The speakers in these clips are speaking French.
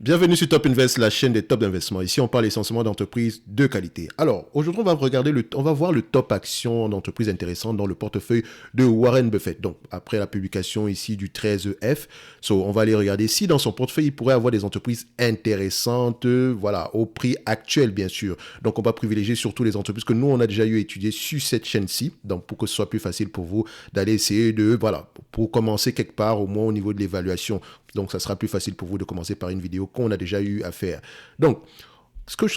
Bienvenue sur Top Invest, la chaîne des top d'investissement. Ici, on parle essentiellement d'entreprises de qualité. Alors, aujourd'hui, on va voir le top action d'entreprises intéressantes dans le portefeuille de Warren Buffett. Donc, après la publication ici du 13F, on va aller regarder si dans son portefeuille, il pourrait avoir des entreprises intéressantes, voilà, au prix actuel, bien sûr. Donc, on va privilégier surtout les entreprises que nous, on a déjà eu étudiées sur cette chaîne-ci. Donc, pour que ce soit plus facile pour vous d'aller essayer de, voilà, pour commencer quelque part, au moins au niveau de l'évaluation. Donc, ça sera plus facile pour vous de commencer par une vidéo qu'on a déjà eu à faire. Donc,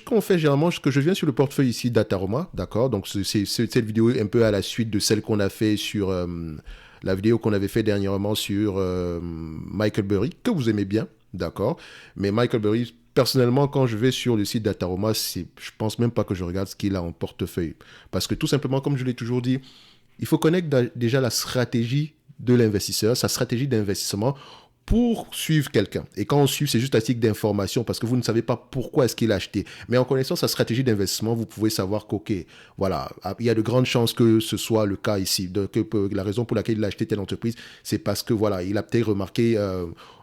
qu'on fait généralement, ce que je viens sur le portefeuille ici d'Ataroma, d'accord? Donc, c'est cette vidéo un peu à la suite de celle qu'on a fait sur la vidéo qu'on avait fait dernièrement sur Michael Burry, que vous aimez bien, d'accord? Mais Michael Burry, personnellement, quand je vais sur le site d'Ataroma, je pense même pas que je regarde ce qu'il a en portefeuille. Parce que tout simplement, comme je l'ai toujours dit, il faut connaître déjà la stratégie de l'investisseur, sa stratégie d'investissement pour suivre quelqu'un. Et quand on suit, c'est juste un titre d'information parce que vous ne savez pas pourquoi est-ce qu'il a acheté. Mais en connaissant sa stratégie d'investissement, vous pouvez savoir qu'ok, voilà, il y a de grandes chances que ce soit le cas ici. Donc, la raison pour laquelle il a acheté telle entreprise, c'est parce que voilà, il a peut-être remarqué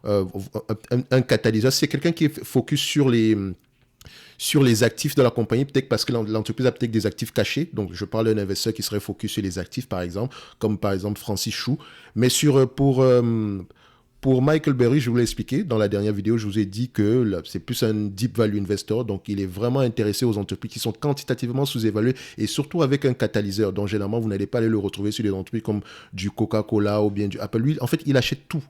un catalyseur. C'est quelqu'un qui est focus sur les actifs de la compagnie, peut-être parce que l'entreprise a peut-être des actifs cachés. Donc, je parle d'un investisseur qui serait focus sur les actifs, par exemple, comme par exemple Francis Chou. Mais pour Michael Burry, je vous l'ai expliqué dans la dernière vidéo, je vous ai dit que c'est plus un deep value investor, donc il est vraiment intéressé aux entreprises qui sont quantitativement sous-évaluées et surtout avec un catalyseur. Donc généralement, vous n'allez pas aller le retrouver sur des entreprises comme du Coca-Cola ou bien du Apple. Lui, en fait, il achète tout,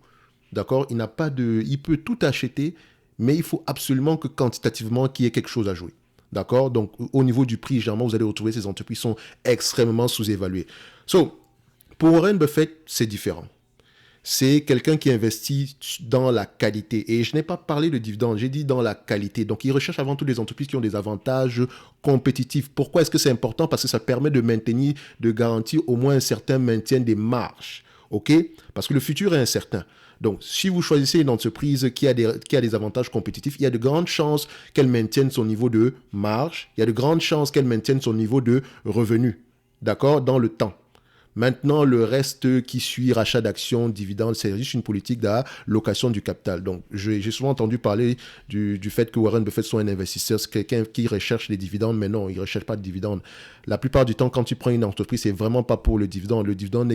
d'accord? Il peut tout acheter, mais il faut absolument que quantitativement, qu'il y ait quelque chose à jouer. D'accord? Donc, au niveau du prix, généralement, vous allez retrouver ces entreprises qui sont extrêmement sous-évaluées. Pour Warren Buffett, c'est différent. C'est quelqu'un qui investit dans la qualité. Et je n'ai pas parlé de dividendes, j'ai dit dans la qualité. Donc, il recherche avant tout des entreprises qui ont des avantages compétitifs. Pourquoi est-ce que c'est important? Parce que ça permet de maintenir, de garantir au moins un certain maintien des marges. OK? Parce que le futur est incertain. Donc, si vous choisissez une entreprise qui a des avantages compétitifs, il y a de grandes chances qu'elle maintienne son niveau de marge. Il y a de grandes chances qu'elle maintienne son niveau de revenu. D'accord? Dans le temps. Maintenant, le reste qui suit, rachat d'actions, dividendes, c'est juste une politique d'allocation du capital. Donc, j'ai souvent entendu parler du fait que Warren Buffett soit un investisseur, c'est quelqu'un qui recherche les dividendes, mais non, il ne recherche pas de dividendes. La plupart du temps, quand tu prends une entreprise, c'est vraiment pas pour le dividende. Le dividende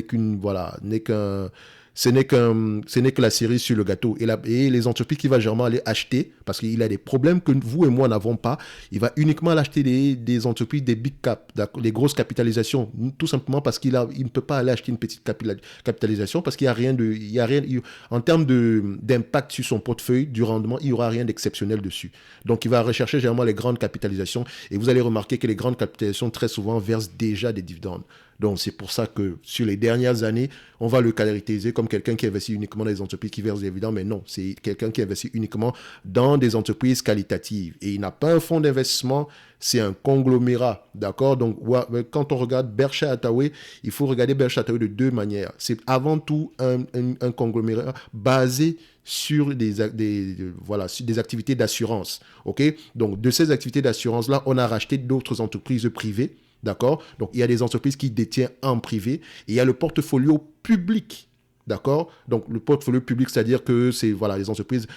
ce n'est que la cerise sur le gâteau. Et les entreprises qu'il va généralement aller acheter, parce qu'il a des problèmes que vous et moi n'avons pas, il va uniquement acheter des entreprises, des big cap, les grosses capitalisations, tout simplement parce qu'il ne peut pas aller acheter une petite capitalisation, parce qu'il n'y a rien, en termes d'impact sur son portefeuille, du rendement, il n'y aura rien d'exceptionnel dessus. Donc, il va rechercher généralement les grandes capitalisations, et vous allez remarquer que les grandes capitalisations, très souvent, versent déjà des dividendes. Donc, c'est pour ça que sur les dernières années, on va le caractériser comme quelqu'un qui investit uniquement dans des entreprises qui versent des dividendes, mais non, c'est quelqu'un qui investit uniquement dans des entreprises qualitatives. Et il n'a pas un fonds d'investissement, c'est un conglomérat, d'accord? Donc, quand on regarde Berkshire Hathaway, il faut regarder Berkshire Hathaway de deux manières. C'est avant tout un conglomérat basé sur des activités d'assurance, ok? Donc, de ces activités d'assurance-là, on a racheté d'autres entreprises privées. D'accord? Donc, il y a des entreprises qui détiennent en privé et il y a le portfolio public. D'accord? Donc, le portfolio public, c'est-à-dire que c'est, voilà, les entreprises,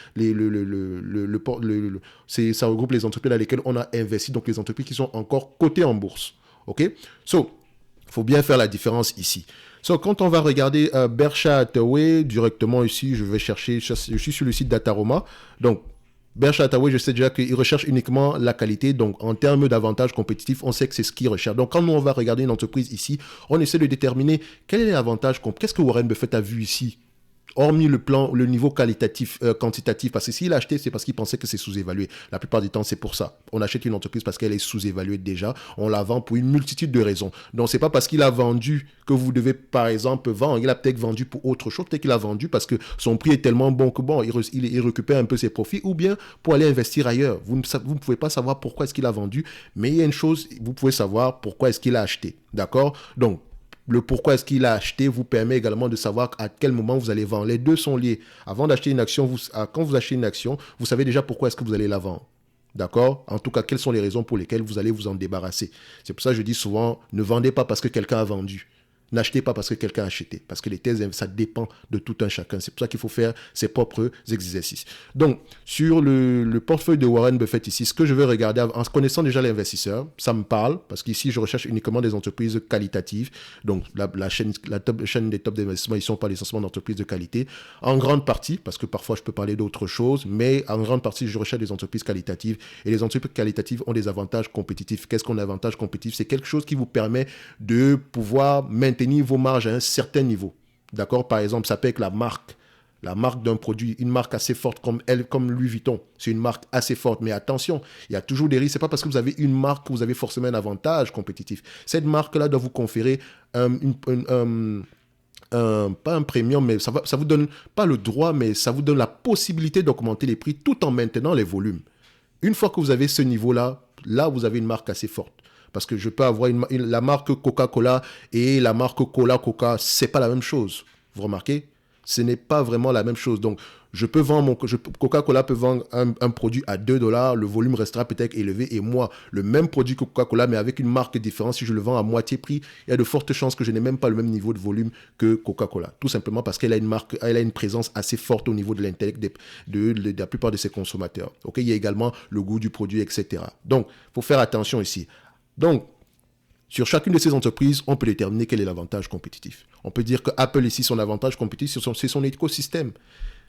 ça regroupe les entreprises dans lesquelles on a investi, donc les entreprises qui sont encore cotées en bourse. OK? Il faut bien faire la différence ici. Quand on va regarder Berkshire Hathaway, directement ici, je suis sur le site d'Ataroma. Donc, Berkshire Hathaway, je sais déjà qu'il recherche uniquement la qualité. Donc, en termes d'avantages compétitifs, on sait que c'est ce qu'il recherche. Donc, quand nous, on va regarder une entreprise ici, on essaie de déterminer quel est l'avantage, qu'est-ce que Warren Buffett a vu ici, hormis le niveau quantitatif, parce que s'il a acheté, c'est parce qu'il pensait que c'est sous-évalué. La plupart du temps, c'est pour ça. On achète une entreprise parce qu'elle est sous-évaluée déjà. On la vend pour une multitude de raisons. Donc, c'est pas parce qu'il a vendu que vous devez, par exemple, vendre. Il a peut-être vendu pour autre chose. Peut-être qu'il a vendu parce que son prix est tellement bon que il récupère un peu ses profits, ou bien pour aller investir ailleurs. Vous ne pouvez pas savoir pourquoi est-ce qu'il a vendu, mais il y a une chose, vous pouvez savoir pourquoi est-ce qu'il a acheté. D'accord? Donc, le pourquoi est-ce qu'il a acheté vous permet également de savoir à quel moment vous allez vendre. Les deux sont liés. Avant d'acheter une action, quand vous achetez une action, vous savez déjà pourquoi est-ce que vous allez la vendre. D'accord? En tout cas, quelles sont les raisons pour lesquelles vous allez vous en débarrasser. C'est pour ça que je dis souvent, ne vendez pas parce que quelqu'un a vendu. N'achetez pas parce que quelqu'un a acheté. Parce que les thèses, ça dépend de tout un chacun. C'est pour ça qu'il faut faire ses propres exercices. Donc, sur le portefeuille de Warren Buffett ici, ce que je veux regarder, en connaissant déjà l'investisseur, ça me parle, parce qu'ici, je recherche uniquement des entreprises qualitatives. Donc, la chaîne des top d'investissement, ils ne sont pas l'essentiellement d'entreprises de qualité. En grande partie, parce que parfois, je peux parler d'autres choses, mais en grande partie, je recherche des entreprises qualitatives. Et les entreprises qualitatives ont des avantages compétitifs. Qu'est-ce qu'on a avantage compétitif? C'est quelque chose qui vous permet de pouvoir maintenir vos marges à un certain niveau. D'accord? Par exemple, ça peut être la marque d'un produit, une marque assez forte comme Louis Vuitton. C'est une marque assez forte, mais attention, il y a toujours des risques. C'est pas parce que vous avez une marque que vous avez forcément un avantage compétitif. Cette marque-là doit vous conférer pas un premium, mais ça vous donne pas le droit, mais ça vous donne la possibilité d'augmenter les prix tout en maintenant les volumes. Une fois que vous avez ce niveau-là, là, vous avez une marque assez forte. Parce que je peux avoir la marque Coca-Cola et la marque Coca, c'est pas la même chose. Vous remarquez? Ce n'est pas vraiment la même chose. Donc, Coca-Cola peut vendre un produit à 2 $, le volume restera peut-être élevé. Et moi, le même produit que Coca-Cola, mais avec une marque différente, si je le vends à moitié prix, il y a de fortes chances que je n'ai même pas le même niveau de volume que Coca-Cola. Tout simplement parce qu'elle a une présence assez forte au niveau de l'intellect de la plupart de ses consommateurs. Okay? Il y a également le goût du produit, etc. Donc, il faut faire attention ici. Donc, sur chacune de ces entreprises, on peut déterminer quel est l'avantage compétitif. On peut dire que Apple ici, son avantage compétitif, c'est son écosystème.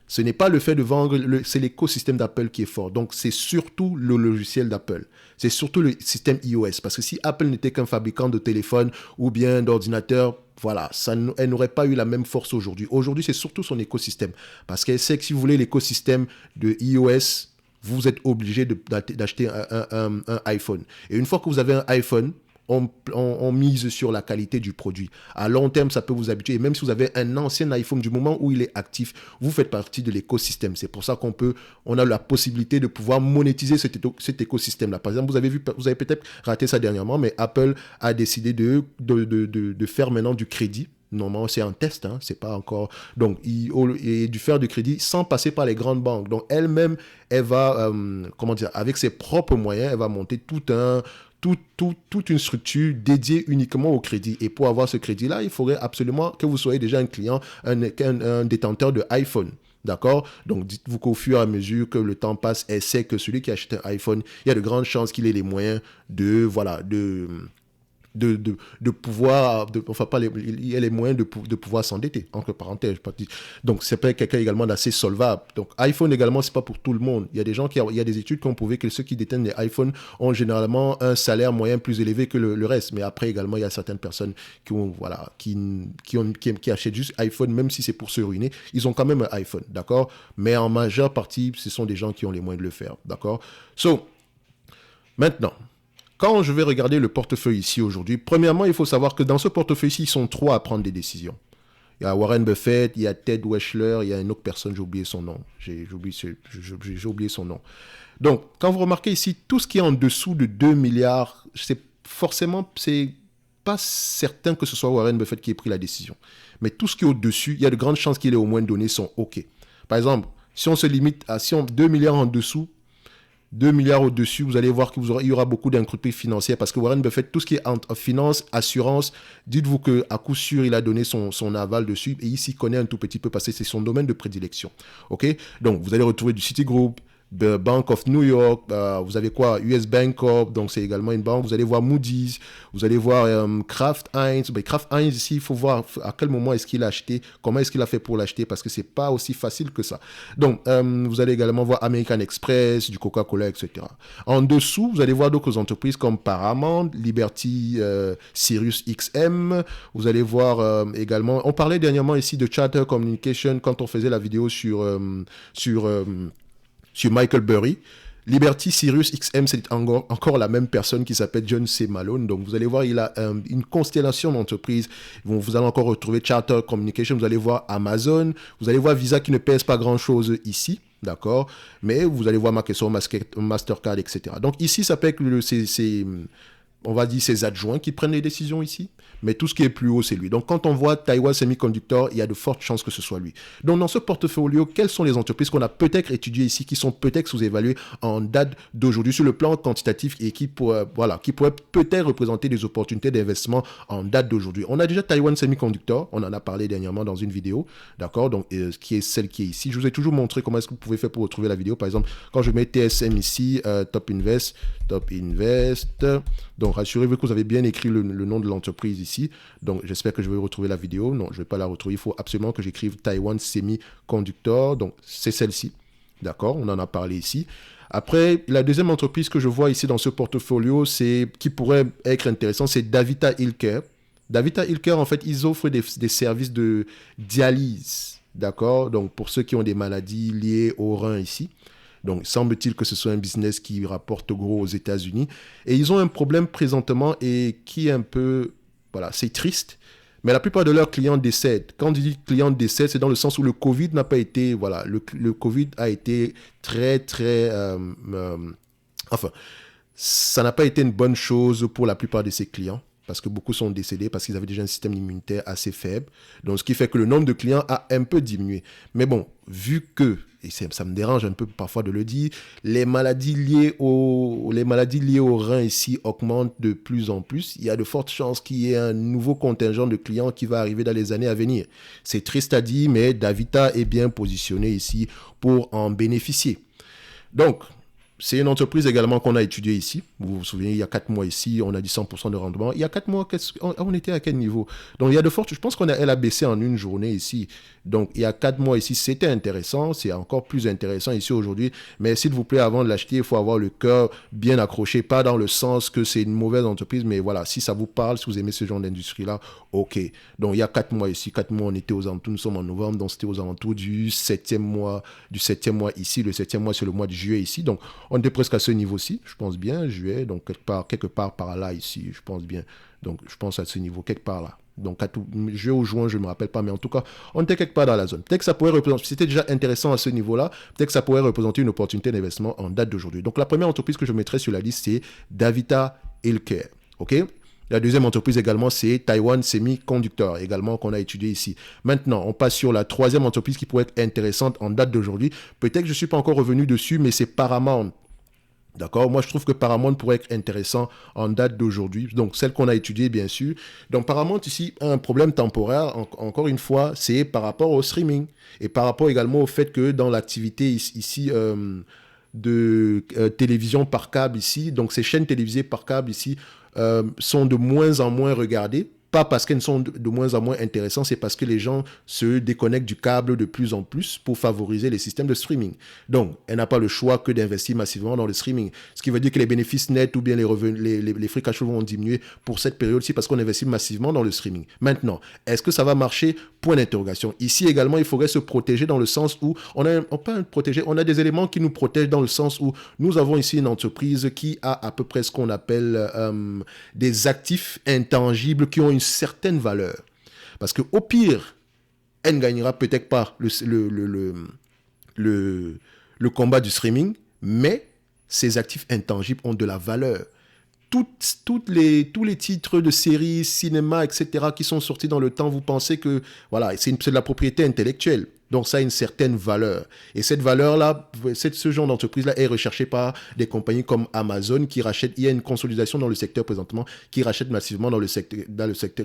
Ce n'est pas le fait de vendre, c'est l'écosystème d'Apple qui est fort. Donc, c'est surtout le logiciel d'Apple. C'est surtout le système iOS. Parce que si Apple n'était qu'un fabricant de téléphones ou bien d'ordinateurs, voilà, elle n'aurait pas eu la même force aujourd'hui. Aujourd'hui, c'est surtout son écosystème. Parce qu'elle sait que si vous voulez l'écosystème de iOS, vous êtes obligé d'acheter un iPhone. Et une fois que vous avez un iPhone, on mise sur la qualité du produit. À long terme, ça peut vous habituer. Et même si vous avez un ancien iPhone, du moment où il est actif, vous faites partie de l'écosystème. C'est pour ça on a la possibilité de pouvoir monétiser cet écosystème-là. Par exemple, vous avez peut-être raté ça dernièrement, mais Apple a décidé de faire maintenant du crédit. Normalement, c'est un test, hein, c'est pas encore... Donc, et du faire du crédit sans passer par les grandes banques. Donc, elle-même, elle va, avec ses propres moyens, elle va monter toute une structure dédiée uniquement au crédit. Et pour avoir ce crédit-là, il faudrait absolument que vous soyez déjà un client, un détenteur de iPhone. D'accord? Donc, dites-vous qu'au fur et à mesure que le temps passe, elle sait que celui qui achète un iPhone, il y a de grandes chances qu'il ait les moyens de pouvoir, il y a les moyens de pouvoir s'endetter, entre parenthèses. Donc, c'est pas quelqu'un également d'assez solvable. Donc, iPhone également, c'est pas pour tout le monde. Il y a des études qui ont prouvé que ceux qui détiennent les iPhones ont généralement un salaire moyen plus élevé que le reste. Mais après, également, il y a certaines personnes qui achètent juste iPhone, même si c'est pour se ruiner. Ils ont quand même un iPhone, d'accord? Mais en majeure partie, ce sont des gens qui ont les moyens de le faire, d'accord? Maintenant, quand je vais regarder le portefeuille ici aujourd'hui, premièrement, il faut savoir que dans ce portefeuille-ci, ils sont 3 à prendre des décisions. Il y a Warren Buffett, il y a Ted Weschler, il y a une autre personne, j'ai oublié son nom. J'ai oublié son nom. Donc, quand vous remarquez ici, tout ce qui est en dessous de 2 milliards, c'est pas certain que ce soit Warren Buffett qui ait pris la décision. Mais tout ce qui est au-dessus, il y a de grandes chances qu'il ait au moins donné son OK. Par exemple, si on se limite à 2 milliards en dessous, 2 milliards au-dessus, vous allez voir qu'il y aura beaucoup d'incrutés financières parce que Warren Buffett, tout ce qui est en finance, assurance, dites-vous qu'à coup sûr, il a donné son aval dessus et il s'y connaît un tout petit peu parce que c'est son domaine de prédilection. OK? Donc, vous allez retrouver du Citigroup, Bank of New York, vous avez quoi? US Bank Corp, donc c'est également une banque. Vous allez voir Moody's, vous allez voir Kraft Heinz. Kraft Heinz ici, il faut voir à quel moment est-ce qu'il a acheté, comment est-ce qu'il a fait pour l'acheter, parce que c'est pas aussi facile que ça. Donc, vous allez également voir American Express, du Coca-Cola, etc. En dessous, vous allez voir d'autres entreprises comme Paramount, Liberty, Sirius XM. Vous allez voir également, on parlait dernièrement ici de Charter Communication quand on faisait la vidéo sur Michael Burry. Liberty Sirius XM, c'est encore la même personne qui s'appelle John C. Malone. Donc, vous allez voir, il a une constellation d'entreprises. Vous allez encore retrouver Charter Communication, vous allez voir Amazon, vous allez voir Visa qui ne pèse pas grand-chose ici, d'accord? Mais vous allez voir Microsoft, Mastercard, etc. Donc, ici, ça peut être on va dire, ses adjoints qui prennent les décisions ici. Mais tout ce qui est plus haut, c'est lui. Donc, quand on voit Taiwan Semiconductor, il y a de fortes chances que ce soit lui. Donc, dans ce portfolio, quelles sont les entreprises qu'on a peut-être étudiées ici, qui sont peut-être sous-évaluées en date d'aujourd'hui sur le plan quantitatif et qui pourraient peut-être représenter des opportunités d'investissement en date d'aujourd'hui. On a déjà Taiwan Semiconductor, on en a parlé dernièrement dans une vidéo, d'accord, donc qui est celle qui est ici. Je vous ai toujours montré comment est-ce que vous pouvez faire pour retrouver la vidéo. Par exemple, quand je mets TSM ici, Top Invest, donc rassurez-vous que vous avez bien écrit le nom de l'entreprise ici. Donc j'espère que je vais retrouver la vidéo. Non, je ne vais pas la retrouver. Il faut absolument que j'écrive Taiwan Semiconductor. Donc c'est celle-ci. D'accord, on en a parlé ici. Après, la deuxième entreprise que je vois ici dans ce portfolio, qui pourrait être intéressant, c'est Davita Healthcare. Davita Healthcare, en fait, ils offrent des services de dialyse. D'accord, donc pour ceux qui ont des maladies liées aux reins ici. Donc, semble-t-il que ce soit un business qui rapporte gros aux États-Unis. Et ils ont un problème présentement et qui est un peu... Voilà, c'est triste. Mais la plupart de leurs clients décèdent. Quand on dit clients décèdent, c'est dans le sens où le Covid n'a pas été... Voilà, le Covid a été très... Enfin, ça n'a pas été une bonne chose pour la plupart de ces clients. Parce que beaucoup sont décédés, parce qu'ils avaient déjà un système immunitaire assez faible. Donc, ce qui fait que le nombre de clients a un peu diminué. Mais bon, vu que, et ça me dérange un peu parfois de le dire, les maladies liées aux reins ici augmentent de plus en plus, il y a de fortes chances qu'il y ait un nouveau contingent de clients qui va arriver dans les années à venir. C'est triste à dire, mais Davita est bien positionné ici pour en bénéficier. Donc, c'est une entreprise également qu'on a étudiée ici. Vous vous souvenez, il y a 4 mois ici, on a dit 100% de rendement. Il y a 4 mois, on était à quel niveau? Donc, il y a de fortes... Je pense elle a baissé en une journée ici. Donc, il y a 4 mois ici, c'était intéressant. C'est encore plus intéressant ici aujourd'hui. Mais s'il vous plaît, avant de l'acheter, il faut avoir le cœur bien accroché. Pas dans le sens que c'est une mauvaise entreprise, mais voilà, si ça vous parle, si vous aimez ce genre d'industrie-là, OK. Donc, il y a 4 mois ici. 4 mois, on était aux alentours, nous sommes en novembre, donc c'était aux alentours du 7e mois ici. Le 7e mois, c'est le mois de juillet ici. Donc, on était presque à ce niveau-ci, je pense bien, juillet, donc quelque part par là ici, je pense bien. Donc, je pense à ce niveau, quelque part là. Donc, juillet ou juin, je ne me rappelle pas, mais en tout cas, on était quelque part dans la zone. Peut-être que ça pourrait représenter, si c'était déjà intéressant à ce niveau-là, peut-être que ça pourrait représenter une opportunité d'investissement en date d'aujourd'hui. Donc, la première entreprise que je mettrai sur la liste, c'est Davita Healthcare. OK? La deuxième entreprise également, c'est Taiwan Semiconductor, également qu'on a étudié ici. Maintenant, on passe sur la troisième entreprise qui pourrait être intéressante en date d'aujourd'hui. Peut-être que je ne suis pas encore revenu dessus, mais c'est Paramount. D'accord? Moi, je trouve que Paramount pourrait être intéressant en date d'aujourd'hui. Donc, celle qu'on a étudiée, bien sûr. Donc, Paramount, ici, a un problème temporaire. Encore une fois, c'est par rapport au streaming. Et par rapport également au fait que dans l'activité ici de télévision par câble ici, donc ces chaînes télévisées par câble ici sont de moins en moins regardées. Pas parce qu'elles sont de moins en moins intéressantes, c'est parce que les gens se déconnectent du câble de plus en plus pour favoriser les systèmes de streaming. Donc, elle n'a pas le choix que d'investir massivement dans le streaming. Ce qui veut dire que les bénéfices nets ou bien les revenus, les free cash flow vont diminuer pour cette période-ci parce qu'on investit massivement dans le streaming. Maintenant, est-ce que ça va marcher? Point d'interrogation. Ici également, il faudrait se protéger dans le sens où on a des éléments qui nous protègent dans le sens où nous avons ici une entreprise qui a à peu près ce qu'on appelle des actifs intangibles qui ont une certaine valeur. Parce qu'au pire, elle ne gagnera peut-être pas le combat du streaming, mais ces actifs intangibles ont de la valeur. Tous les titres de séries, cinéma, etc., qui sont sortis dans le temps, vous pensez que voilà, c'est de la propriété intellectuelle. Donc, ça a une certaine valeur. Et cette valeur-là, ce genre d'entreprise-là est recherché par des compagnies comme Amazon qui rachètent. Il y a une consolidation dans le secteur présentement qui rachète massivement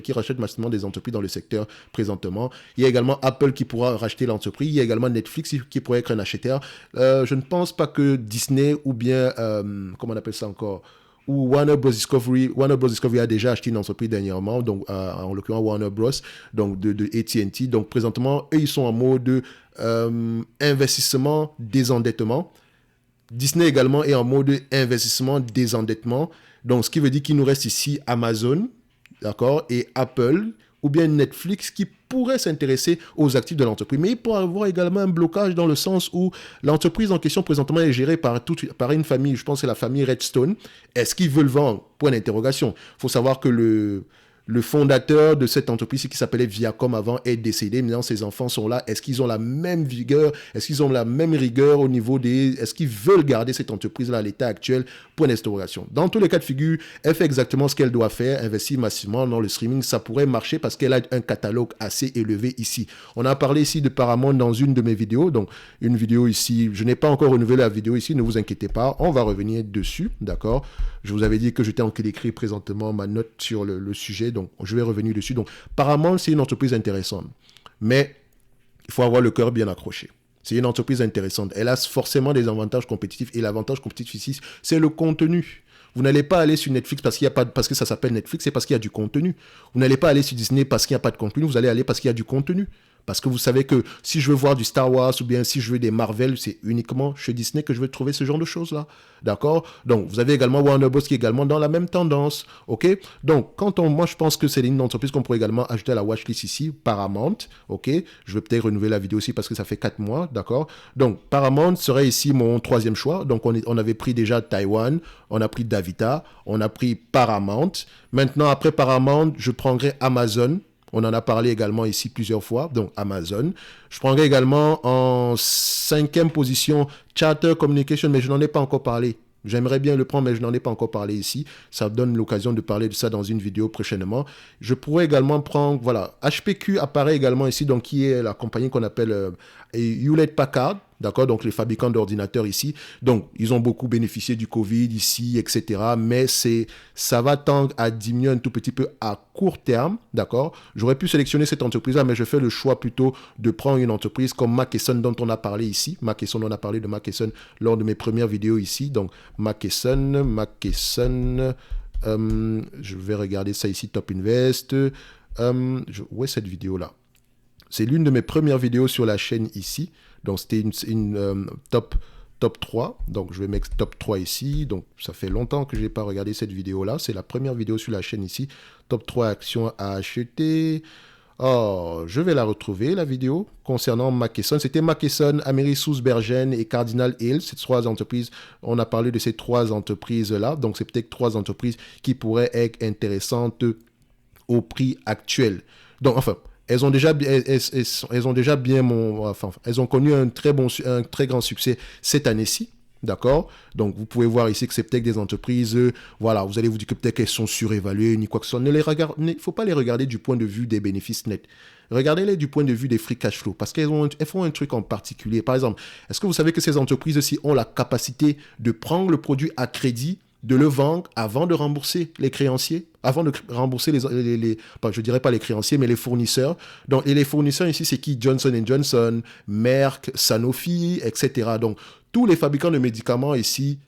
qui rachète massivement des entreprises dans le secteur présentement. Il y a également Apple qui pourra racheter l'entreprise. Il y a également Netflix qui pourrait être un acheteur. Je ne pense pas que Disney ou bien, comment on appelle ça encore, ou Warner Bros. Discovery a déjà acheté une entreprise dernièrement, donc en l'occurrence Warner Bros. Donc de AT&T. Donc présentement, eux, ils sont en mode investissement, désendettement. Disney également est en mode investissement, désendettement. Donc ce qui veut dire qu'il nous reste ici Amazon, d'accord, et Apple, ou bien Netflix qui pourrait s'intéresser aux actifs de l'entreprise. Mais il pourrait avoir également un blocage dans le sens où l'entreprise en question présentement est gérée par une famille, je pense que c'est la famille Redstone. Est-ce qu'ils veulent vendre? Point d'interrogation. Il faut savoir que Le fondateur de cette entreprise qui s'appelait Viacom avant est décédé. Maintenant, ses enfants sont là. Est-ce qu'ils ont la même vigueur? Est-ce qu'ils ont la même rigueur au niveau des... Est-ce qu'ils veulent garder cette entreprise-là à l'état actuel? Point d'interrogation. Dans tous les cas de figure, elle fait exactement ce qu'elle doit faire, investir massivement dans le streaming. Ça pourrait marcher parce qu'elle a un catalogue assez élevé ici. On a parlé ici de Paramount dans une de mes vidéos. Donc, une vidéo ici. Je n'ai pas encore renouvelé la vidéo ici. Ne vous inquiétez pas. On va revenir dessus. D'accord? Je vous avais dit que j'étais en train d'écrire présentement ma note sur le sujet. Donc, je vais revenir dessus. Donc, Paramount, c'est une entreprise intéressante. Mais il faut avoir le cœur bien accroché. C'est une entreprise intéressante. Elle a forcément des avantages compétitifs. Et l'avantage compétitif ici, c'est le contenu. Vous n'allez pas aller sur Netflix parce que ça s'appelle Netflix, c'est parce qu'il y a du contenu. Vous n'allez pas aller sur Disney parce qu'il n'y a pas de contenu. Vous allez aller parce qu'il y a du contenu. Parce que vous savez que si je veux voir du Star Wars ou bien si je veux des Marvel, c'est uniquement chez Disney que je vais trouver ce genre de choses-là. D'accord? Donc, vous avez également Warner Bros. Qui est également dans la même tendance. OK? Donc, moi, je pense que c'est une entreprise qu'on pourrait également ajouter à la watchlist ici, Paramount. OK? Je vais peut-être renouveler la vidéo aussi parce que ça fait 4 mois. D'accord? Donc, Paramount serait ici mon troisième choix. Donc, on avait pris déjà Taïwan, on a pris Davita, on a pris Paramount. Maintenant, après Paramount, je prendrai Amazon. On en a parlé également ici plusieurs fois, donc Amazon. Je prendrai également en 5e position Charter Communication, mais je n'en ai pas encore parlé. J'aimerais bien le prendre, mais je n'en ai pas encore parlé ici. Ça donne l'occasion de parler de ça dans une vidéo prochainement. Je pourrais également prendre, voilà, HPQ apparaît également ici, donc qui est la compagnie qu'on appelle Hewlett-Packard. D'accord, donc les fabricants d'ordinateurs ici. Donc, ils ont beaucoup bénéficié du Covid ici, etc. Mais ça va tendre à diminuer un tout petit peu à court terme. D'accord. J'aurais pu sélectionner cette entreprise-là, mais je fais le choix plutôt de prendre une entreprise comme McKesson dont on a parlé ici. McKesson, on a parlé de McKesson lors de mes premières vidéos ici. Donc, McKesson, je vais regarder ça ici, Top Invest. Où est cette vidéo-là? C'est l'une de mes premières vidéos sur la chaîne ici. Donc, c'était une top 3. Donc, je vais mettre top 3 ici. Donc, ça fait longtemps que je n'ai pas regardé cette vidéo-là. C'est la première vidéo sur la chaîne ici. Top 3 actions à acheter. Oh, je vais la retrouver, la vidéo, concernant McKesson. C'était McKesson, Amerisource-Bergen et Cardinal Hill. Ces 3 entreprises, on a parlé de ces 3 entreprises-là. Donc, c'est peut-être 3 entreprises qui pourraient être intéressantes au prix actuel. Donc, enfin... Elles ont déjà connu un très grand succès cette année-ci, d'accord? Donc, vous pouvez voir ici que c'est peut-être des entreprises, voilà, vous allez vous dire que peut-être qu'elles sont surévaluées, ni quoi que ce soit. Il ne faut pas les regarder du point de vue des bénéfices nets. Regardez-les du point de vue des free cash flow, parce qu'elles font un truc en particulier. Par exemple, est-ce que vous savez que ces entreprises-ci ont la capacité de prendre le produit à crédit, de le vendre avant de rembourser les créanciers, avant de rembourser je dirais pas les créanciers, mais les fournisseurs. Donc, et les fournisseurs ici, c'est qui? Johnson & Johnson, Merck, Sanofi, etc. Donc, tous les fabricants de médicaments ici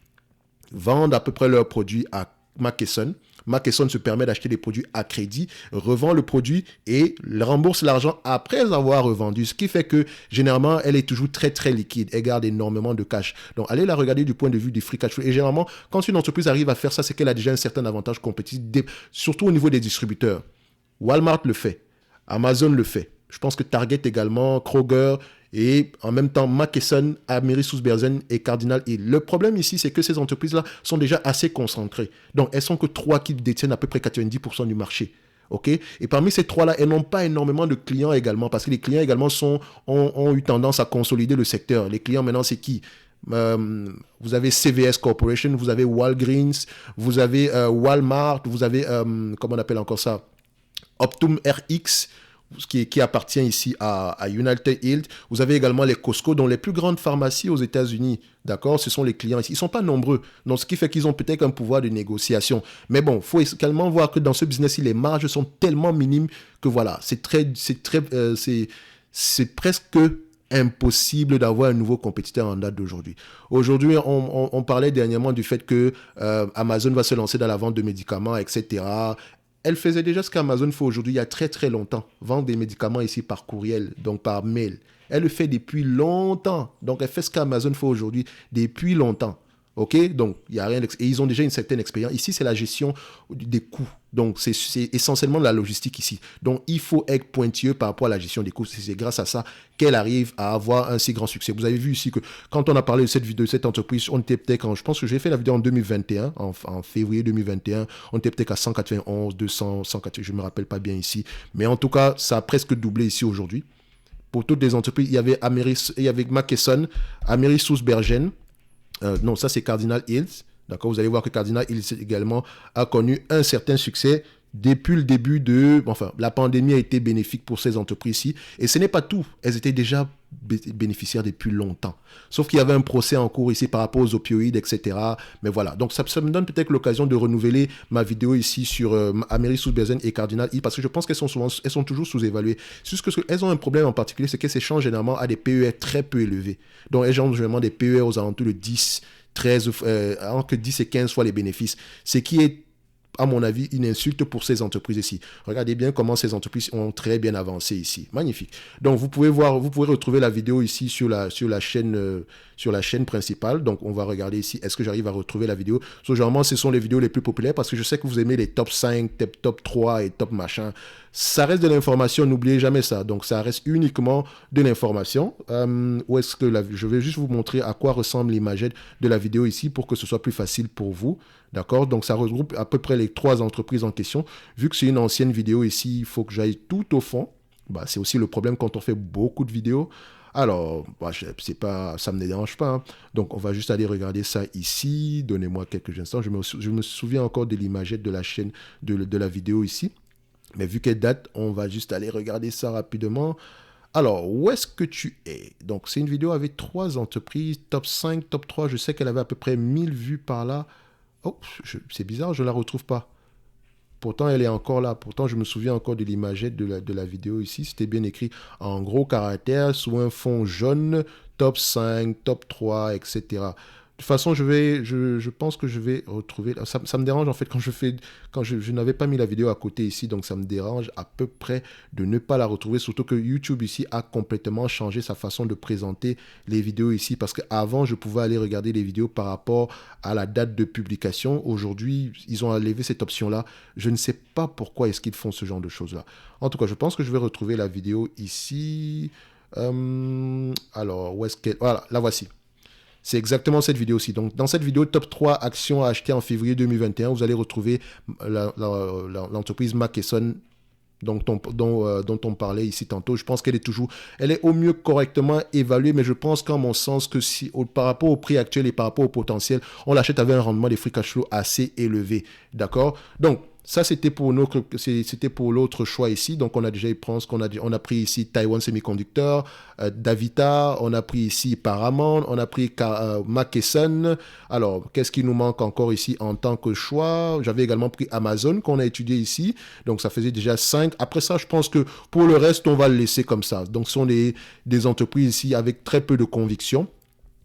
vendent à peu près leurs produits à McKesson. McKesson se permet d'acheter des produits à crédit, revend le produit et rembourse l'argent après avoir revendu. Ce qui fait que, généralement, elle est toujours très, très liquide. Elle garde énormément de cash. Donc, allez la regarder du point de vue du free cash flow. Et généralement, quand une entreprise arrive à faire ça, c'est qu'elle a déjà un certain avantage compétitif, surtout au niveau des distributeurs. Walmart le fait. Amazon le fait. Je pense que Target également, Kroger et en même temps McKesson, Amerisource-Bergen et Cardinal Hill. Le problème ici, c'est que ces entreprises-là sont déjà assez concentrées. Donc, elles sont que 3 qui détiennent à peu près 90% du marché. OK? Et parmi ces 3-là, elles n'ont pas énormément de clients également, parce que les clients également ont eu tendance à consolider le secteur. Les clients maintenant, c'est qui? Vous avez CVS Corporation, vous avez Walgreens, vous avez Walmart, vous avez, comment on appelle encore ça? Optum RX, qui appartient ici à United Health. Vous avez également les Costco, dont les plus grandes pharmacies aux États-Unis. D'accord? Ce sont les clients ici. Ils ne sont pas nombreux. Donc, ce qui fait qu'ils ont peut-être un pouvoir de négociation. Mais bon, il faut également voir que dans ce business-ci, les marges sont tellement minimes que voilà, c'est presque impossible d'avoir un nouveau compétiteur en date d'aujourd'hui. Aujourd'hui, on parlait dernièrement du fait que Amazon va se lancer dans la vente de médicaments, etc. Elle faisait déjà ce qu'Amazon fait aujourd'hui il y a très très longtemps. Vendre des médicaments ici par courriel, donc par mail. Elle le fait depuis longtemps. Donc elle fait ce qu'Amazon fait aujourd'hui depuis longtemps. OK? Donc il n'y a rien et ils ont déjà une certaine expérience. Ici, c'est la gestion des coûts. Donc, c'est essentiellement de la logistique ici. Donc, il faut être pointilleux par rapport à la gestion des coûts. C'est grâce à ça qu'elle arrive à avoir un si grand succès. Vous avez vu ici que quand on a parlé de cette vidéo, de cette entreprise, on était peut-être, je pense que j'ai fait la vidéo en 2021, en février 2021, on était peut-être à 191, 200, 180, je ne me rappelle pas bien ici. Mais en tout cas, ça a presque doublé ici aujourd'hui. Pour toutes les entreprises, il y avait Mackesson, Ameris Sousbergen. Non, ça c'est Cardinal Hills. D'accord, vous allez voir que Cardinal Hills également a connu un certain succès depuis le début de... Enfin, la pandémie a été bénéfique pour ces entreprises-ci. Et ce n'est pas tout. Elles étaient déjà bénéficiaires depuis longtemps. Sauf qu'il y avait un procès en cours ici par rapport aux opioïdes, etc. Mais voilà. Donc, ça me donne peut-être l'occasion de renouveler ma vidéo ici sur Ameris Sousbergen et Cardinal Hills parce que je pense qu'elles sont toujours sous-évaluées. C'est juste qu'elles ont un problème en particulier, c'est qu'elles s'échangent généralement à des PER très peu élevés. Donc, elles échangent généralement des PER aux alentours de 10, 13, entre 10 et 15 fois les bénéfices. Ce qui est, à mon avis, une insulte pour ces entreprises ici. Regardez bien comment ces entreprises ont très bien avancé ici. Magnifique. Donc, vous pouvez retrouver la vidéo ici sur la chaîne principale. Donc, on va regarder ici. Est-ce que j'arrive à retrouver la vidéo? Généralement, ce sont les vidéos les plus populaires parce que je sais que vous aimez les top 5, top 3 et top machin. Ça reste de l'information, n'oubliez jamais ça. Donc, ça reste uniquement de l'information. Je vais juste vous montrer à quoi ressemble l'imagette de la vidéo ici pour que ce soit plus facile pour vous. D'accord? Donc, ça regroupe à peu près les 3 entreprises en question. Vu que c'est une ancienne vidéo ici, il faut que j'aille tout au fond. C'est aussi le problème quand on fait beaucoup de vidéos. Alors, ça ne me dérange pas. Hein. Donc, on va juste aller regarder ça ici. Donnez-moi quelques instants. Je me souviens encore de l'imagette de la chaîne, de la vidéo ici. Mais vu qu'elle date, on va juste aller regarder ça rapidement. Alors, où est-ce que tu es? Donc, c'est une vidéo avec 3 entreprises, top 5, top 3. Je sais qu'elle avait à peu près 1000 vues par là. Oh, c'est bizarre, je ne la retrouve pas. Pourtant, elle est encore là. Pourtant, je me souviens encore de l'imagette de la vidéo ici. C'était bien écrit en gros caractères, sous un fond jaune, top 5, top 3, etc. De toute façon, je pense que je vais retrouver... Ça me dérange en fait quand je n'avais pas mis la vidéo à côté ici, donc ça me dérange à peu près de ne pas la retrouver, surtout que YouTube ici a complètement changé sa façon de présenter les vidéos ici, parce qu'avant, je pouvais aller regarder les vidéos par rapport à la date de publication. Aujourd'hui, ils ont enlevé cette option-là. Je ne sais pas pourquoi est-ce qu'ils font ce genre de choses-là. En tout cas, je pense que je vais retrouver la vidéo ici. Alors, où est-ce qu'elle... Voilà, la voici. C'est exactement cette vidéo-ci. Donc, dans cette vidéo, top 3 actions à acheter en février 2021, vous allez retrouver l'entreprise Mackesson dont on parlait ici tantôt. Je pense qu'elle est au mieux correctement évaluée, mais je pense qu'en mon sens que par rapport au prix actuel et par rapport au potentiel, on l'achète avec un rendement des free cash flow assez élevé. D'accord? Donc, ça, c'était pour l'autre choix ici. Donc, on a déjà on a pris ici Taiwan Semiconductor, Davita, on a pris ici Paramount, on a pris Mackesson. Alors, qu'est-ce qui nous manque encore ici en tant que choix? J'avais également pris Amazon qu'on a étudié ici. Donc, ça faisait déjà 5. Après ça, je pense que pour le reste, on va le laisser comme ça. Donc, ce sont des entreprises ici avec très peu de conviction.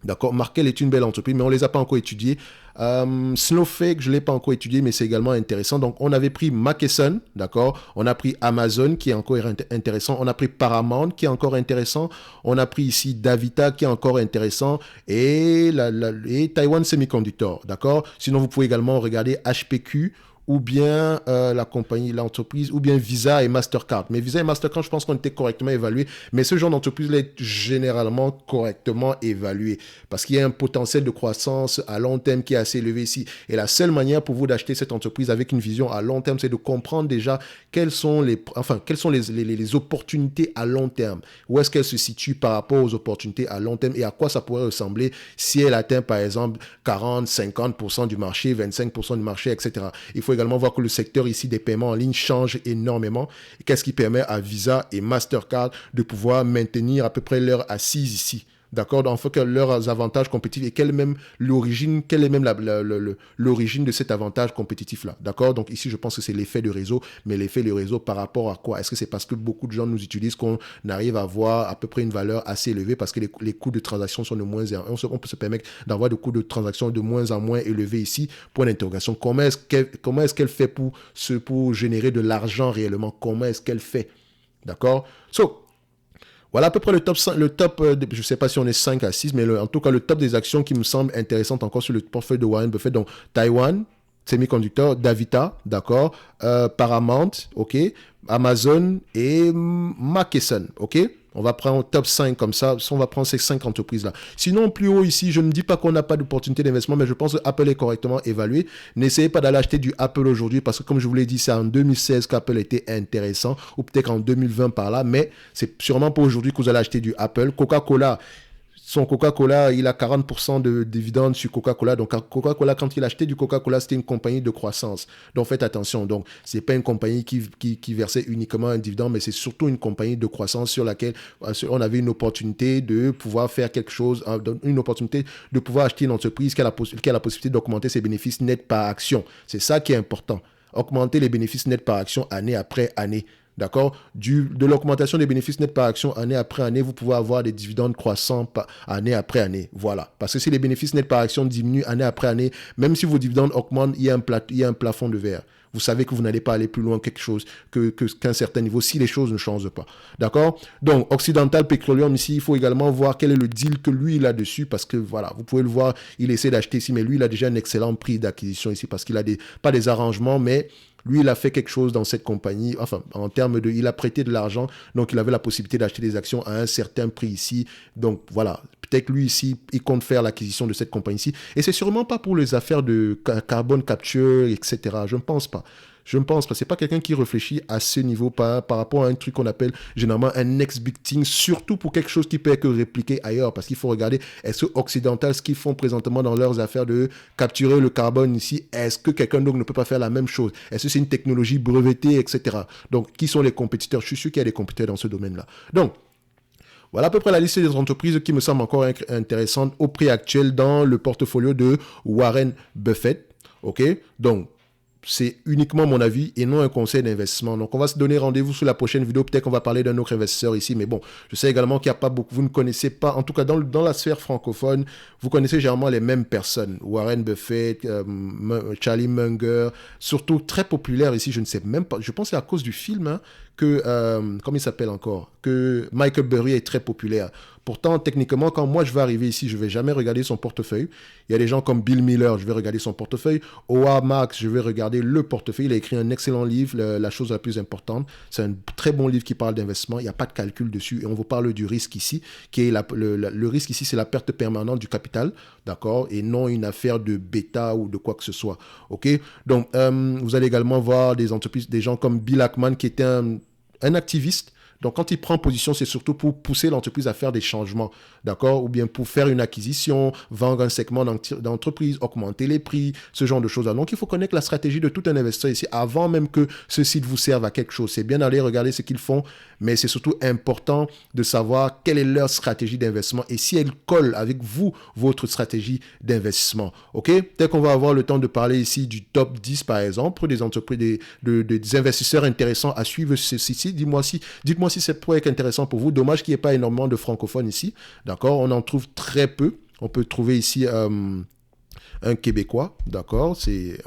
D'accord, Markel est une belle entreprise, mais on ne les a pas encore étudiées. Snowflake, je ne l'ai pas encore étudié, mais c'est également intéressant. Donc, on avait pris Mackesson, d'accord. On a pris Amazon, qui est encore intéressant. On a pris Paramount, qui est encore intéressant. On a pris ici Davita, qui est encore intéressant. Et Taiwan Semiconductor, d'accord. Sinon, vous pouvez également regarder HPQ, ou bien l'entreprise, ou bien Visa et Mastercard. Mais Visa et Mastercard, je pense qu'on était correctement évalués. Mais ce genre d'entreprise-là est généralement correctement évalué parce qu'il y a un potentiel de croissance à long terme qui est assez élevé ici. Et la seule manière pour vous d'acheter cette entreprise avec une vision à long terme, c'est de comprendre déjà quelles sont les opportunités à long terme. Où est-ce qu'elle se situe par rapport aux opportunités à long terme et à quoi ça pourrait ressembler si elle atteint par exemple 40, 50% du marché, 25% du marché, etc. Il faut également voir que le secteur ici des paiements en ligne change énormément. Qu'est-ce qui permet à Visa et Mastercard de pouvoir maintenir à peu près leur assise ici? D'accord, donc il faut que leurs avantages compétitifs et quelle est même l'origine de cet avantage compétitif-là. D'accord, donc ici je pense que c'est l'effet de réseau, mais l'effet de réseau par rapport à quoi? Est-ce que c'est parce que beaucoup de gens nous utilisent qu'on arrive à avoir à peu près une valeur assez élevée parce que les coûts de transaction sont de moins en moins, on peut se permettre d'avoir des coûts de transaction de moins en moins élevés ici? Point d'interrogation. Comment est-ce qu'elle fait pour générer de l'argent réellement? Comment est-ce qu'elle fait? D'accord? Voilà à peu près le top, je ne sais pas si on est 5 à 6, mais en tout cas le top des actions qui me semblent intéressantes encore sur le portefeuille de Warren Buffett. Donc Taïwan, semi-conducteurs, Davita, d'accord, Paramount, ok, Amazon et McKesson, ok. On va prendre top 5 comme ça, on va prendre ces 5 entreprises-là. Sinon, plus haut ici, je ne dis pas qu'on n'a pas d'opportunité d'investissement, mais je pense que Apple est correctement évalué. N'essayez pas d'aller acheter du Apple aujourd'hui, parce que comme je vous l'ai dit, c'est en 2016 qu'Apple était intéressant, ou peut-être en 2020 par là, mais c'est sûrement pas aujourd'hui que vous allez acheter du Apple. Coca-Cola, son Coca-Cola, il a 40% de dividendes sur Coca-Cola. Donc, Coca-Cola, quand il a acheté du Coca-Cola, c'était une compagnie de croissance. Donc, faites attention. Donc, c'est pas une compagnie qui versait uniquement un dividende, mais c'est surtout une compagnie de croissance sur laquelle on avait une opportunité de pouvoir faire quelque chose, une opportunité de pouvoir acheter une entreprise qui a la possibilité d'augmenter ses bénéfices nets par action. C'est ça qui est important. Augmenter les bénéfices nets par action année après année. D'accord? De l'augmentation des bénéfices nets par action année après année, vous pouvez avoir des dividendes croissants année après année. Voilà. Parce que si les bénéfices nets par action diminuent année après année, même si vos dividendes augmentent, il y a un plafond de verre. Vous savez que vous n'allez pas aller plus loin quelque chose qu'un certain niveau si les choses ne changent pas. D'accord? Donc, Occidental Petroleum ici, il faut également voir quel est le deal que lui, il a dessus parce que voilà, vous pouvez le voir, il essaie d'acheter ici, mais lui, il a déjà un excellent prix d'acquisition ici parce qu'il a pas des arrangements, mais lui, il a fait quelque chose dans cette compagnie, enfin, en termes de, il a prêté de l'argent, donc il avait la possibilité d'acheter des actions à un certain prix ici. Donc voilà, peut-être lui ici, il compte faire l'acquisition de cette compagnie ici. Et c'est sûrement pas pour les affaires de carbon capture, etc. Je ne pense pas. Je ne pense pas. C'est pas quelqu'un qui réfléchit à ce niveau par rapport à un truc qu'on appelle généralement un next big thing, surtout pour quelque chose qui peut être répliqué ailleurs. Parce qu'il faut regarder, est-ce que Occidental, ce qu'ils font présentement dans leurs affaires de capturer le carbone ici, est-ce que quelqu'un d'autre ne peut pas faire la même chose? Est-ce que c'est une technologie brevetée, etc. Donc, qui sont les compétiteurs? Je suis sûr qu'il y a des compétiteurs dans ce domaine-là. Donc, voilà à peu près la liste des entreprises qui me semble encore intéressantes au prix actuel dans le portfolio de Warren Buffett. OK? Donc, c'est uniquement mon avis et non un conseil d'investissement. Donc, on va se donner rendez-vous sur la prochaine vidéo. Peut-être qu'on va parler d'un autre investisseur ici. Mais bon, je sais également qu'il n'y a pas beaucoup. Vous ne connaissez pas, en tout cas dans la sphère francophone, vous connaissez généralement les mêmes personnes. Warren Buffett, Charlie Munger, surtout très populaire ici. Je ne sais même pas. Je pense que c'est à cause du film que, comment il s'appelle encore, que Michael Burry est très populaire. Pourtant, techniquement, quand moi je vais arriver ici, je ne vais jamais regarder son portefeuille. Il y a des gens comme Bill Miller, je vais regarder son portefeuille. Howard Marks, je vais regarder le portefeuille. Il a écrit un excellent livre, La chose la plus importante. C'est un très bon livre qui parle d'investissement. Il n'y a pas de calcul dessus. Et on vous parle du risque ici, qui est le risque ici, c'est la perte permanente du capital, d'accord, et non une affaire de bêta ou de quoi que ce soit. OK? Donc, vous allez également voir des entreprises, des gens comme Bill Ackman, qui était un activiste. Donc, quand il prend position, c'est surtout pour pousser l'entreprise à faire des changements, d'accord? Ou bien pour faire une acquisition, vendre un segment d'entreprise, augmenter les prix, ce genre de choses-là. Donc, il faut connaître la stratégie de tout un investisseur ici avant même que ce site vous serve à quelque chose. C'est bien d'aller regarder ce qu'ils font, mais c'est surtout important de savoir quelle est leur stratégie d'investissement et si elle colle avec vous, votre stratégie d'investissement. OK? Peut-être qu'on va avoir le temps de parler ici du top 10, par exemple, pour des entreprises, des investisseurs intéressants à suivre ce site-ci. Dites-moi si ça pourrait être intéressant pour vous. Dommage qu'il n'y ait pas énormément de francophones ici. D'accord? On en trouve très peu. On peut trouver ici un Québécois. D'accord? C'est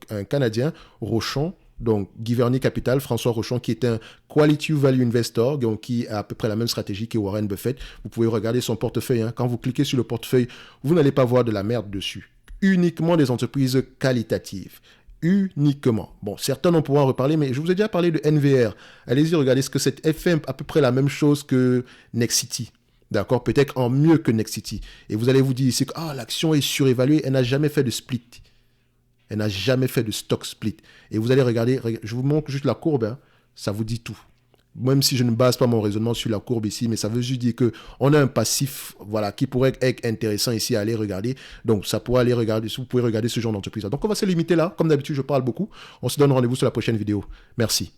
un Canadien, Rochon. Donc, Giverny Capital, François Rochon, qui est un Quality Value Investor, donc qui a à peu près la même stratégie que Warren Buffett. Vous pouvez regarder son portefeuille. Quand vous cliquez sur le portefeuille, vous n'allez pas voir de la merde dessus. Uniquement des entreprises qualitatives. Uniquement. Bon, certains on pourra en reparler, mais je vous ai déjà parlé de NVR. Allez-y, regardez ce que c'est. Elle fait à peu près la même chose que Nexity. D'accord? Peut-être en mieux que Nexity. Et vous allez vous dire ici que l'action est surévaluée. Elle n'a jamais fait de split. Elle n'a jamais fait de stock split. Et vous allez regarder, je vous montre juste la courbe. Ça vous dit tout. Même si je ne base pas mon raisonnement sur la courbe ici, mais ça veut juste dire qu'on a un passif, voilà, qui pourrait être intéressant ici à aller regarder. Donc, ça pourrait aller regarder, vous pouvez regarder ce genre d'entreprise. Donc, on va se limiter là. Comme d'habitude, je parle beaucoup. On se donne rendez-vous sur la prochaine vidéo. Merci.